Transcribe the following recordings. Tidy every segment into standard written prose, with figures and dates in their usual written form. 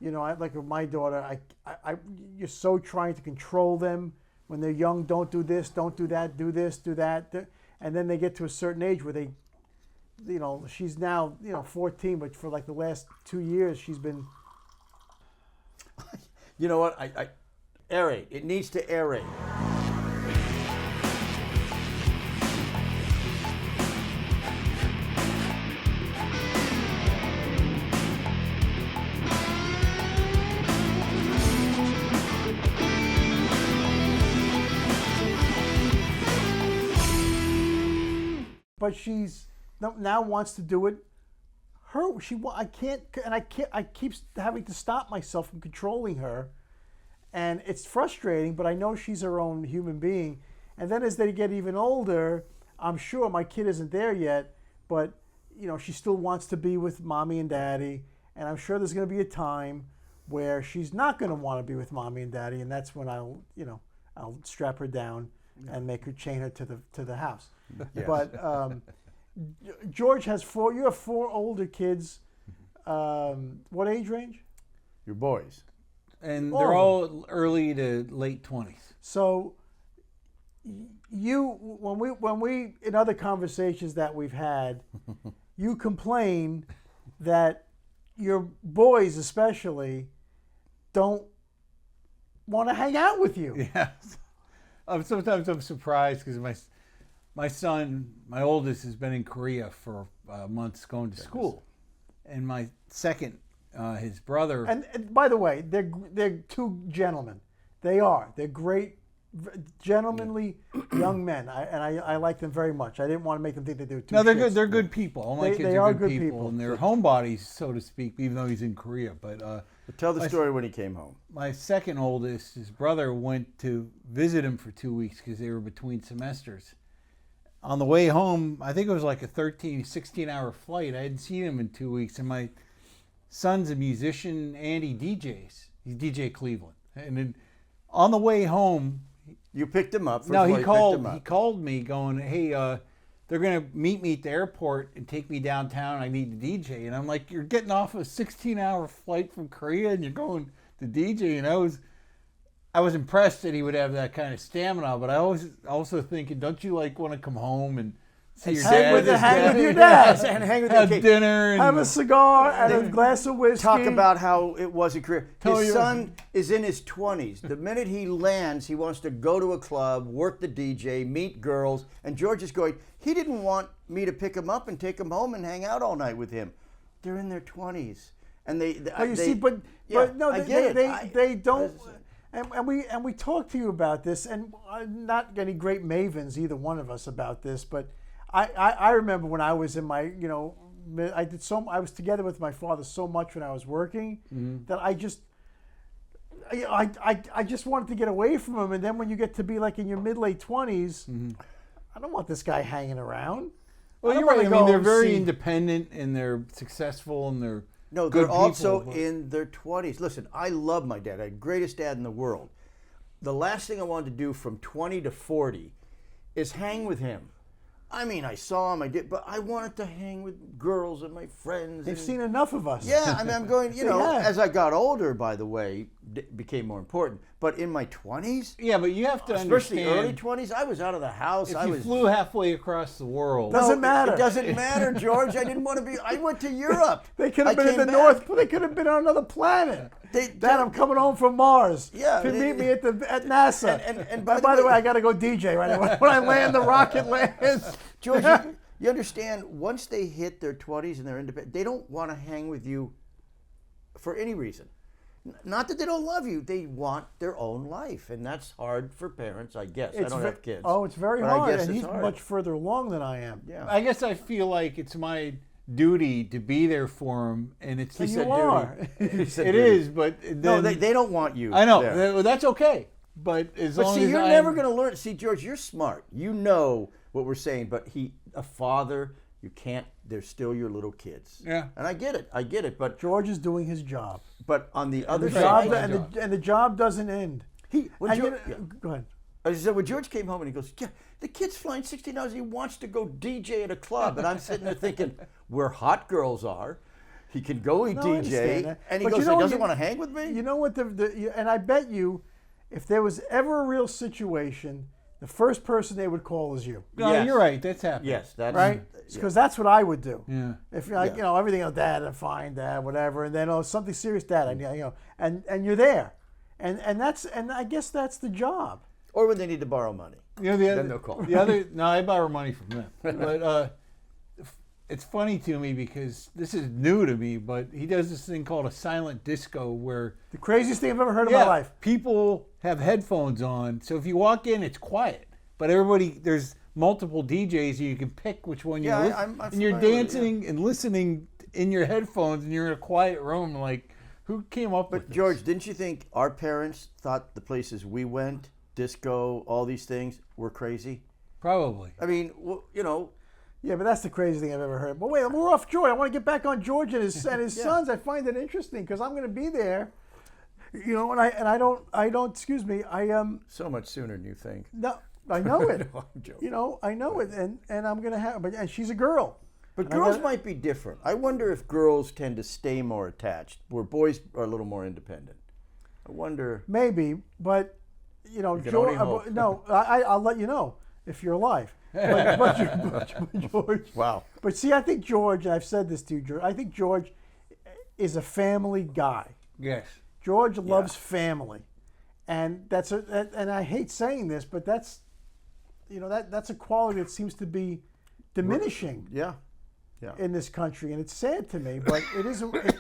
like with my daughter, you're so trying to control them when they're young. Don't do this, don't do that, do this, do that, and then they get to a certain age where they, she's now 14, but for like the last 2 years she's been. You know what? I aerate. It needs to aerate. But she's now wants to do it. I keep having to stop myself from controlling her, and it's frustrating. But I know she's her own human being. And then as they get even older, I'm sure my kid isn't there yet, but she still wants to be with mommy and daddy. And I'm sure there's going to be a time where she's not going to want to be with mommy and daddy, and that's when I'll strap her down and make her chain her to the house. Yes. But George has 4. You have 4 older kids. What age range? Your boys, and they're all early to late 20s. So when we in other conversations that we've had, you complain that your boys especially don't want to hang out with you. Yes. Sometimes I'm surprised because my son, my oldest, has been in Korea for months going to school, and my second, his brother. And by the way, they're 2 gentlemen. They're great, gentlemanly young men. I like them very much. I didn't want to make them think that they were too. No, they're good. They're good people. All my kids are good people, and they're homebodies, so to speak. Even though he's in Korea, but tell the story when he came home. My second oldest, his brother, went to visit him for 2 weeks because they were between semesters. On the way home, I think it was like a 16-hour flight. I hadn't seen him in 2 weeks, and my son's a musician and he DJs. He's DJ Cleveland, and then on the way home, you picked him up. No, he called. He called me, going, "Hey, they're gonna meet me at the airport and take me downtown. I need to DJ." And I'm like, "You're getting off a 16-hour flight from Korea and you're going to DJ?" And I was impressed that he would have that kind of stamina. But I was also thinking, don't you want to come home and see your dad? Hang with your dad. And hang with have your dinner. And have a cigar and a glass of whiskey. Talk about how it was a career. His son is in his 20s. The minute he lands, he wants to go to a club, work the DJ, meet girls. And George is going, he didn't want me to pick him up and take him home and hang out all night with him. They're in their 20s. And they don't. And we talked to you about this, and not any great mavens, either one of us, about this, but I remember when I was in my, I was together with my father so much when I was working that I just wanted to get away from him. And then when you get to be like in your late 20s, I don't want this guy hanging around. Well, you're right. I mean, they're very independent and they're successful and they're No, they're also in their 20s. Listen, I love my dad. I had the greatest dad in the world. The last thing I wanted to do from 20 to 40 is hang with him. I mean, I saw him, I did, but I wanted to hang with girls and my friends. They've seen enough of us. Yeah, I mean, I'm going, as I got older, by the way, it became more important. But in my 20s? Yeah, but you have to especially understand. early 20s, I was out of the house. If you flew halfway across the world. Doesn't matter. It doesn't matter, George. I didn't want to be, I went to Europe. They could have been in the North, they could have been on another planet. Dad, I'm coming home from Mars. Yeah. To meet me at NASA. And by the way, I got to go DJ right now. When I land, the rocket lands. George, you understand, once they hit their 20s and they're independent, they don't want to hang with you for any reason. Not that they don't love you, they want their own life. And that's hard for parents, I guess. I don't have kids. Oh, it's very hard. And he's much further along than I am. Yeah. I guess I feel like it's my duty to be there for him, and it's you are. It is, but then, no, they don't want you. I know. There. That's okay. But as long as you're never going to learn. See, George, you're smart. You know what we're saying, but a father, you can't. They're still your little kids. Yeah. And I get it. But George is doing his job. But on the other side, job, and the job doesn't end. Go ahead. I said, when George came home and he goes, yeah, the kid's flying 16 hours. He wants to go DJ at a club. And I'm sitting there thinking, where hot girls are. He can go No, I understand DJ, that. and he But goes, you he know, doesn't want to hang with me? You know what? And I bet you, if there was ever a real situation, the first person they would call is you. No, Yes. you're right. That's happening. Yes, that's Right? yeah. Because that's what I would do. Yeah. If like, Yeah. you know, everything, Dad, I'm fine, Dad, whatever, and then something serious, Dad, I you know, and you're there, and I guess that's the job. Or when they need to borrow money. You know, Then they'll call. No, I borrow money from them. But it's funny to me because this is new to me, but he does this thing called a silent disco where The craziest thing I've ever heard in my life. people have headphones on. So if you walk in, it's quiet. But there's multiple DJs, and you can pick which one you Yeah, listen. I'm and you're familiar with it, dancing and listening in your headphones, and you're in a quiet room. Like, who came up with But this? George, didn't you think our parents thought the places we went, disco, all these things, were crazy? Probably. I mean, you know, Yeah, but that's the craziest thing I've ever heard. But wait, we're off George. I want to get back on George and his Yeah. sons. I find it interesting because I'm going to be there. You know, and I don't. Excuse me. so much sooner than you think. No, I know it. No, I'm joking. You know, I know it, and I'm going to have. And she's a girl. But And I girls gotta- might be different. I wonder if girls tend to stay more attached, where boys are a little more independent. I wonder. Maybe, but you know, can George. only hope. No, I'll let you know if you're alive. But George. Wow. But see, I think George, and I've said this to you, George. I think George is a family guy. Yes. George loves family, and and I hate saying this, but that's, you know, that's a quality that seems to be diminishing Yeah. Yeah. in this country, and it's sad to me, but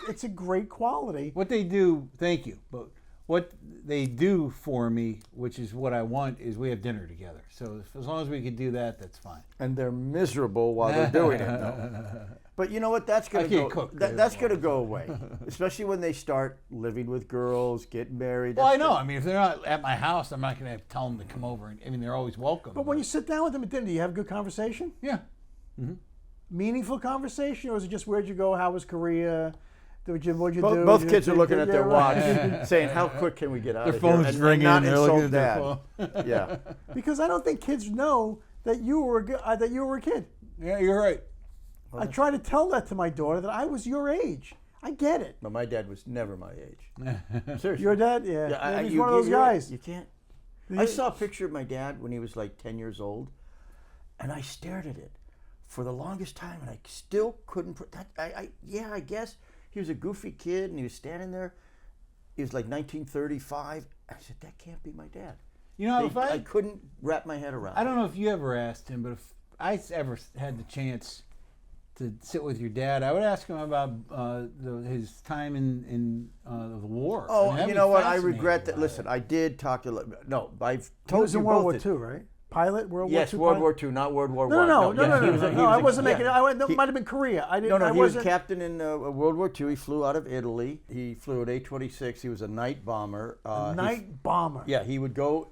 it's a great quality. What they do, thank you, but what they do for me, which is what I want, is we have dinner together. So as long as we can do that, that's fine. And they're miserable while they're doing it, though. But you know what? That's I going to can't go. cook. That's going to go away, especially when they start living with girls, get married. Well, I That's know. gonna- I mean, if they're not at my house, I'm not going to tell them to come over. I mean, they're always welcome. But when you sit down with them at dinner, do you have good conversation? yeah, Meaningful conversation, or is it just where'd you go? How was Korea? What'd you do? Both kids are looking at their watch, right. saying, "How quick can we get out their of here?" phone's And ringing. not And they're looking insult at their Dad. phone. Yeah. Because I don't think kids know that you were a kid. Yeah, you're right. I try to tell that to my daughter that I was your age. I get it. But my dad was never my age. Seriously. Your dad, yeah, Yeah, he's you- one of those you're right. guys. You can't. I saw a picture of my dad when he was like 10 years old, and I stared at it for the longest time, and I still couldn't put that. I guess he was a goofy kid, and he was standing there. He was like 1935. I said, that can't be my dad. You know, if I couldn't wrap my head around. I don't know if you ever asked him, but if I ever had the chance to sit with your dad, I would ask him about his time in the war. Oh, And I'd you be know what? I fascinated regret that. about Listen, it. I did talk to. No, I've He told was you in World both War this. II, right? Pilot, World Yes, War II. World pilot? War II, not World War No, One. no, yes, he was a- he I was a- wasn't making. yeah. That might have been Korea. I didn't. No, no, I he was wasn't. captain in World War II. He flew out of Italy. He flew an A-26. He was a night bomber. Night bomber. Yeah, he would go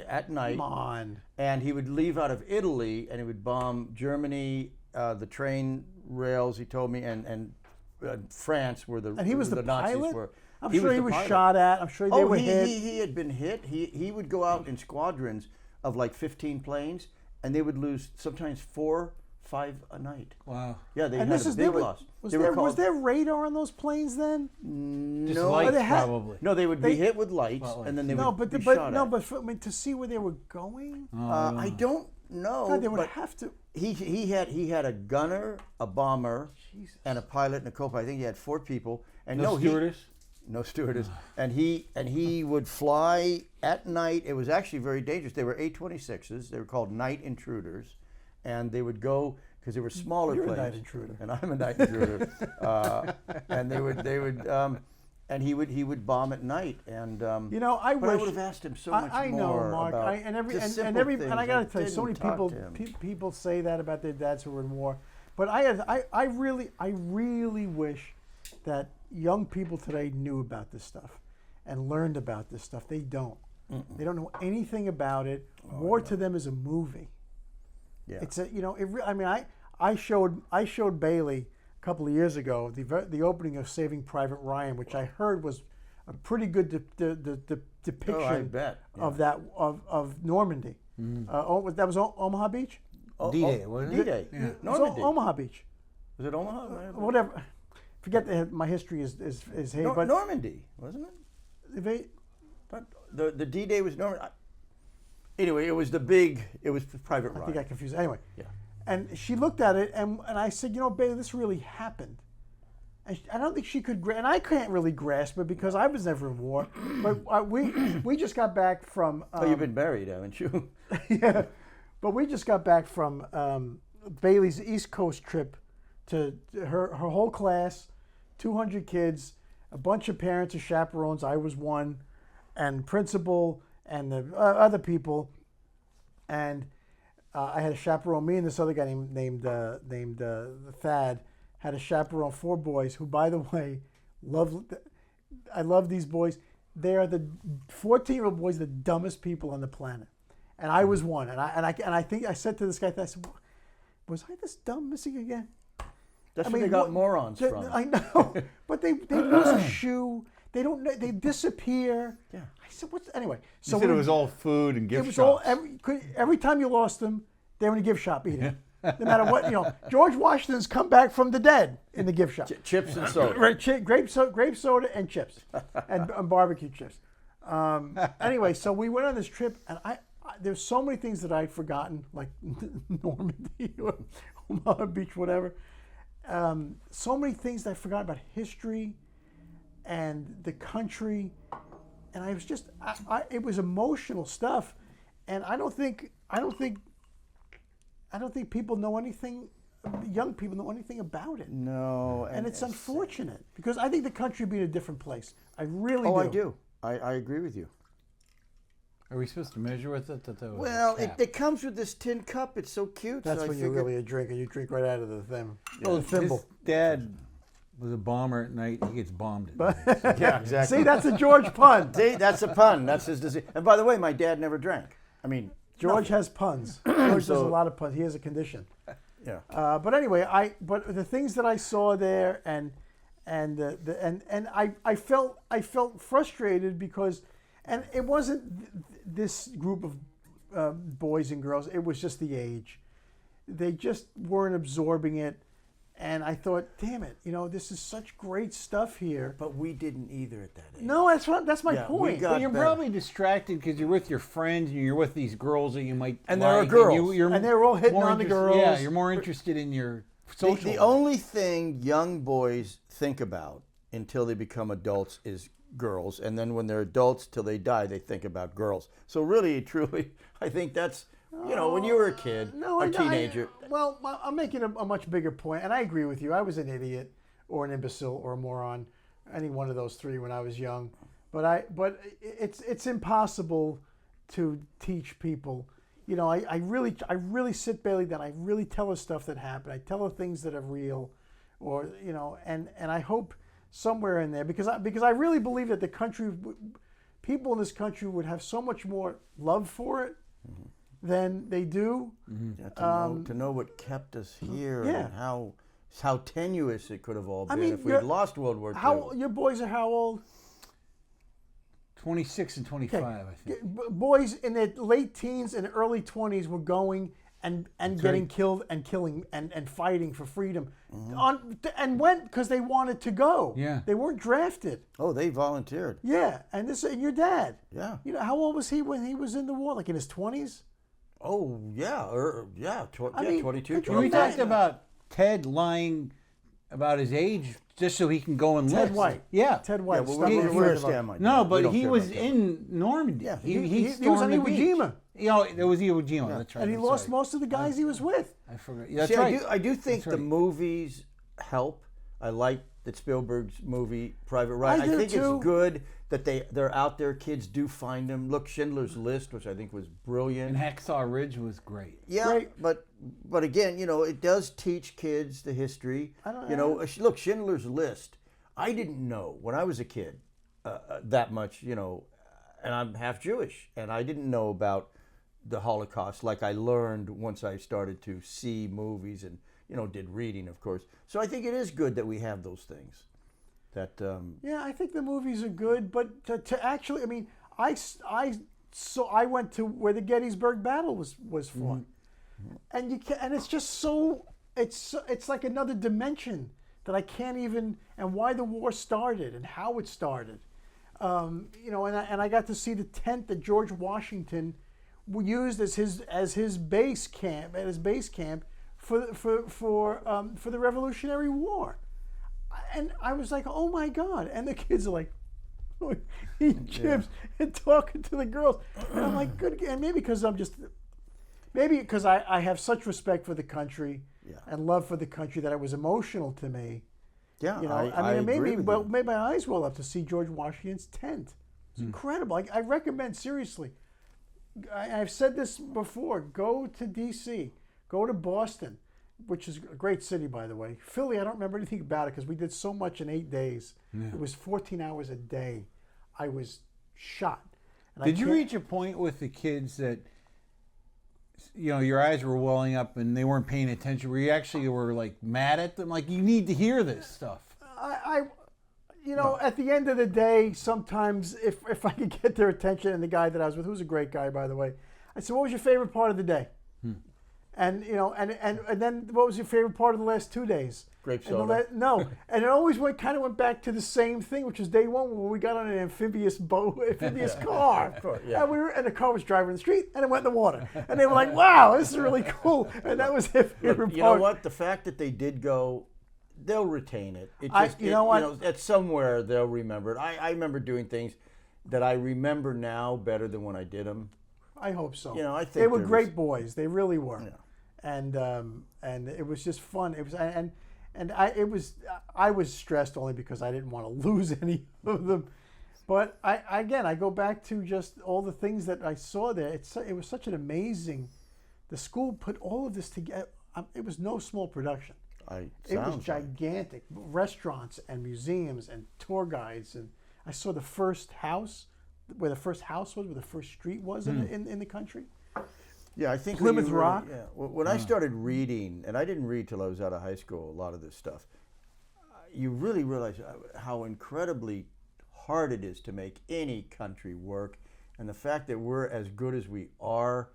at night, Come on. and he would leave out of Italy, and he would bomb Germany, the train rails. He told me, and France, where the And he was where the Nazis pilot? were. I'm sure he the was pilot. shot at. I'm sure they Oh, were hit. he had been hit. He would go out in squadrons of like 15 planes, and they would lose sometimes 4, 5 a night. Wow. Yeah, they And had this a is big there. loss. Was They were there called- was there radar on those planes then? Just No, lights, they had- probably. No, they would They- be hit with lights, Spotlights. and then they No, would but be but shot no, at. but I mean, to see where they were going. I don't know. God, they would but have to. he had a gunner, a bomber, Jesus. and a pilot and a co-pilot. I think he had 4 people. And No stewardess? No stewardess. And he would fly at night. It was actually very dangerous. They were A-26s. They were called night intruders, and they would go because they were smaller You're a planes. night intruder. And I'm a night intruder. And they would and he would bomb at night. And You know, I but I wish. would have asked him so much I more know, Mark. about And just and simple and I things. gotta tell you, so many didn't talk people to him. people say that about their dads who were in war, but I really wish that young people today knew about this stuff and learned about this stuff. They don't. They don't know anything about it. War to them is a movie. Yeah. It's a I mean I showed Bailey a couple of years ago the opening of Saving Private Ryan, which I heard was a pretty good depiction bet. of that of Normandy. That was Omaha Beach. D-Day, wasn't it? D-Day. It was Normandy. Omaha Beach. Was it Omaha? Whatever. forget that my history is here, but Normandy, wasn't it? The D-Day was Normandy. Anyway, it was Private Ryan. I think I confused it. Anyway. Yeah. And she looked at it, and I said, Bailey, this really happened. And I don't think she could, and I can't really grasp it because I was never in war. But we just got back from. Oh, you've been buried, haven't you? Yeah, but we just got back from Bailey's East Coast trip to her whole class, 200 kids, a bunch of parents or chaperones. I was one, and principal and the other people, and. I had a chaperone. Me and this other guy named Thad had a chaperone. 4 boys who, by the way, I love these boys. They are the 14-year-old boys, the dumbest people on the planet, and I was one. And I think I said to this guy, I said, "Was I this dumb missing again?" That's where they got morons from. I know, but they lose a shoe. They don't. They disappear. Yeah. I said, "What's anyway?" So you said it was all food and gift it was shops. all every time you lost them, they were in a gift shop eating. No matter what, George Washington's come back from the dead in the gift shop. Chips and soda. Right, grape soda and chips, and barbecue chips. Anyway, so we went on this trip, and there's so many things that I'd forgotten, like Normandy or Omaha Beach, whatever. So many things that I forgot about history and the country, and I was just, it was emotional stuff, and I don't think people know anything, young people know anything about it. No, and it's unfortunate because I think the country would be in a different place. I really do. Oh, I do. I agree with you. Are we supposed to measure with it? Well, it comes with this tin cup. It's so cute. That's so when you're really a drinker. You drink right out of the thimble. Well, thimble. his dad was a bomber at night. He gets bombed at night. Yeah, exactly. See, that's a George pun. See, that's a pun. That's his disease. And by the way, my dad never drank. I mean, George has puns. George does a lot of puns. He has a condition. Yeah. But anyway, but the things that I saw there, and I felt frustrated because, and it wasn't this group of boys and girls. It was just the age. They just weren't absorbing it, and I thought, damn it, this is such great stuff here. But we didn't either at that age. No, that's my point. But you're probably distracted because you're with your friends and you're with these girls that you might and like, there are girls, and they're all hitting on the girls. Yeah, you're more interested in your social. The only thing young boys think about until they become adults is girls, and then when they're adults till they die, they think about girls. So really, truly, I think that's when you were a kid, a teenager. I'm making a much bigger point, and I agree with you. I was an idiot, or an imbecile, or a moron, any one of those three when I was young. But it's impossible to teach people. I really sit Bailey down. I really tell her stuff that happened. I tell her things that are real, or and I hope somewhere in there because I really believe that the country, people in this country would have so much more love for it than they do. Yeah, to know what kept us here and how tenuous it could have all been if we had lost World War II. Your boys are how old? 26 and 25, I think. Boys in their late teens and early 20s were going and getting killed and killing and fighting for freedom. And went because they wanted to go. Yeah. They weren't drafted. Oh, they volunteered. Yeah, and your dad. Yeah. How old was he when he was in the war? Like in his 20s? Oh, yeah. 22. We talked about Ted lying about his age just so he can go and live. Ted White. Yeah. Ted White. Yeah, we're stand my No, dad. but he was in Normandy. Yeah. He was on Iwo Jima. It was Iwo Jima. Yeah. That's right. And he lost most of the guys he was with. I forgot. That's See, right. I do think That's the right. movies help. I like that Spielberg's movie Private Ryan. I do think too. it's good that they're out there. Kids do find them. Look, Schindler's List, which I think was brilliant. And Hacksaw Ridge was great. Yeah, Great. but again, it does teach kids the history. Look, Schindler's List. I didn't know when I was a kid that much, and I'm half Jewish, and I didn't know about the Holocaust like I learned once I started to see movies and did reading, of course. So I think it is good that we have those things. That Yeah, I think the movies are good, but to actually, I mean, I went to where the Gettysburg Battle was fought, and it's just so it's like another dimension that I can't even, and why the war started and how it started. You know, and I got to see the tent that George Washington used as his base camp, for the Revolutionary War. And I was like, oh my God! And the kids are like, eating chips and talking to the girls, and I'm like, good. And maybe because I have such respect for the country and love for the country that it was emotional to me. Yeah, you know, I it made agree me with you. made my eyes well up to see George Washington's tent. It's incredible. I recommend, seriously. I've said this before. Go to D.C. Go to Boston, which is a great city, by the way. Philly, I don't remember anything about it because we did so much in 8 days. Yeah. It was 14 hours a day. I was shot. And Did you reach a point with the kids that, you know, your eyes were welling up and they weren't paying attention, where you actually were like mad at them, like, you need to hear this stuff? You know, at the end of the day, sometimes if I could get their attention, and the guy that I was with, who's a great guy, by the way, I said, what was your favorite part of the day? And, you know, and then what was your favorite part of the last 2 days? Grape And soda. no, and it always kind of went back to the same thing, which was day one when we got on an amphibious car. Of course, yeah. And the car was driving in the street, and it went in the water. And they were like, wow, this is really cool. And that was their favorite part. You know what? The fact that they did go, they'll retain it. It just, you know what? You know, at somewhere they'll remember it. I remember doing things that I remember now better than when I did them. I hope so. You know, I think they were there great was- boys. They really were. Yeah. And it was just fun. It was I was stressed only because I didn't want to lose any of them. But I go back to just all the things that I saw there. It was such an amazing. The school put all of this together. It was no small production. It was gigantic. Restaurants and museums and tour guides, and I saw the first house, where the first house was, where the first street was in the country. Yeah, I think Plymouth when you really- Rock. Yeah, when I started reading, and I didn't read till I was out of high school, a lot of this stuff, you really realize how incredibly hard it is to make any country work, and the fact that we're as good as we are,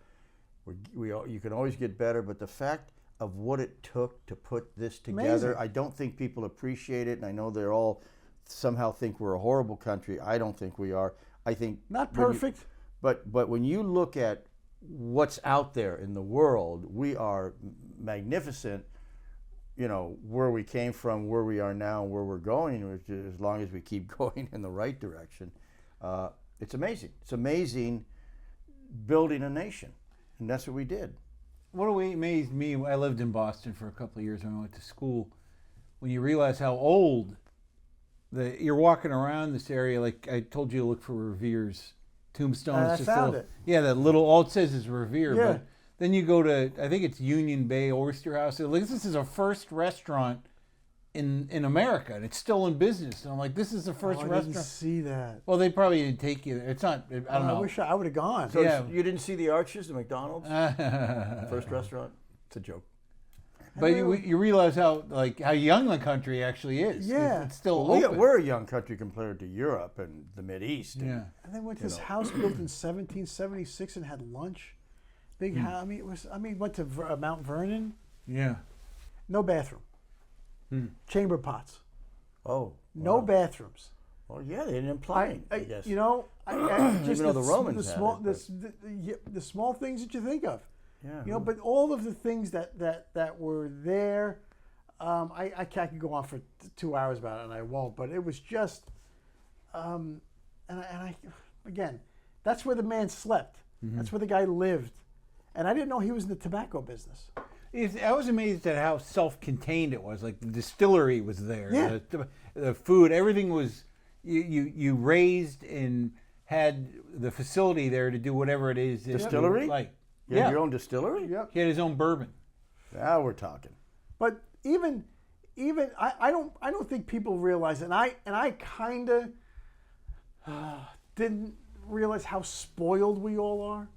you can always get better, but the fact of what it took to put this together, Amazing. I don't think people appreciate it, and I know they're all somehow think we're a horrible country. I don't think we are. I think Not when you- perfect. but when you look at what's out there in the world, we are magnificent. You know, where we came from, where we are now, where we're going, which is, as long as we keep going in the right direction, it's amazing. It's amazing building a nation, and that's what we did. What amazed me, I lived in Boston for a couple of years when I went to school, when you realize how old you're walking around this area. Like I told you to look for Revere's tombstones. I just found little, it. Yeah, that little, all it says is Revere. Yeah. But then you go to, I think it's Union Bay Oyster House. Like, this is a first restaurant in America, and it's still in business. And I'm like, this is the first I restaurant. didn't see that. Well, they probably didn't take you. It's not, I don't know. I wish I would have gone. So Yeah. you didn't see the Arches, the McDonald's first restaurant? It's a joke. But you realize how young the country actually is. Yeah. It's still Well, open. we're a young country compared to Europe and the Mideast. Yeah. And then went to this house built in 1776 and had lunch. Big house. Went to Mount Vernon. Yeah. No bathroom. Chamber pots. Oh, No wow. bathrooms. Well, yeah, they didn't imply. I guess. You know, just Even though the Romans the had small, it, the small things that you think of. Yeah. You know, but all of the things that were there, I could go on for 2 hours about it, and I won't. But it was just, again, that's where the man slept. That's where the guy lived, and I didn't know he was in the tobacco business. I was amazed at how self-contained it was. Like the distillery was there. Yeah. The food, everything was, you raised and had the facility there to do whatever it is. that you Distillery? Like, You had yeah. your own distillery? Yep. He had his own bourbon. Now we're talking. But even I don't think people realize, and I kind of didn't realize how spoiled we all are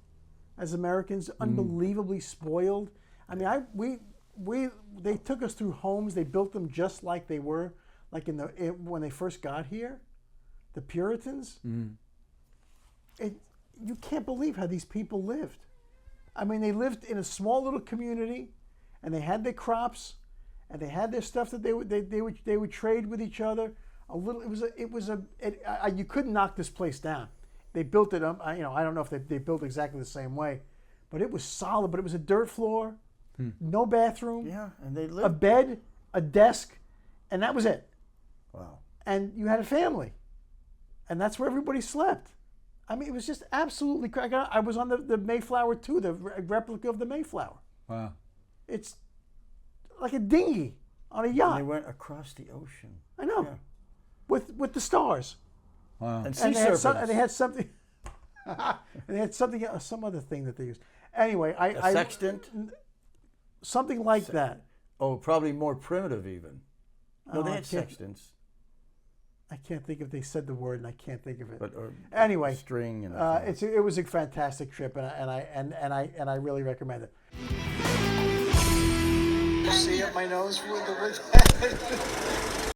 as Americans, unbelievably spoiled. I mean, they took us through homes. They built them just like they were, like when they first got here, the Puritans. You can't believe how these people lived. I mean, they lived in a small little community, and they had their crops, and they had their stuff that they would trade with each other. You couldn't knock this place down. They built it up. I don't know if they built exactly the same way, but it was solid. But it was a dirt floor, no bathroom, Yeah, and they a lived. bed, a desk, and that was it. Wow. And you had a family, and that's where everybody slept. I mean, it was just absolutely crazy. I was on the Mayflower too, the replica of the Mayflower. Wow. It's like a dinghy on a And yacht. they went across the ocean. I know, Yeah. with the stars. Wow. And sea And they had, serpents. and they had something. And they had something, some other thing that they used. Anyway, A sextant? something like that. Oh, probably more primitive even. No, Oh, they I had can't- sextants. I can't think if they said the word, and I can't think of it. But Anyway, string and it was a fantastic trip, and I really recommend it. See up my nose with the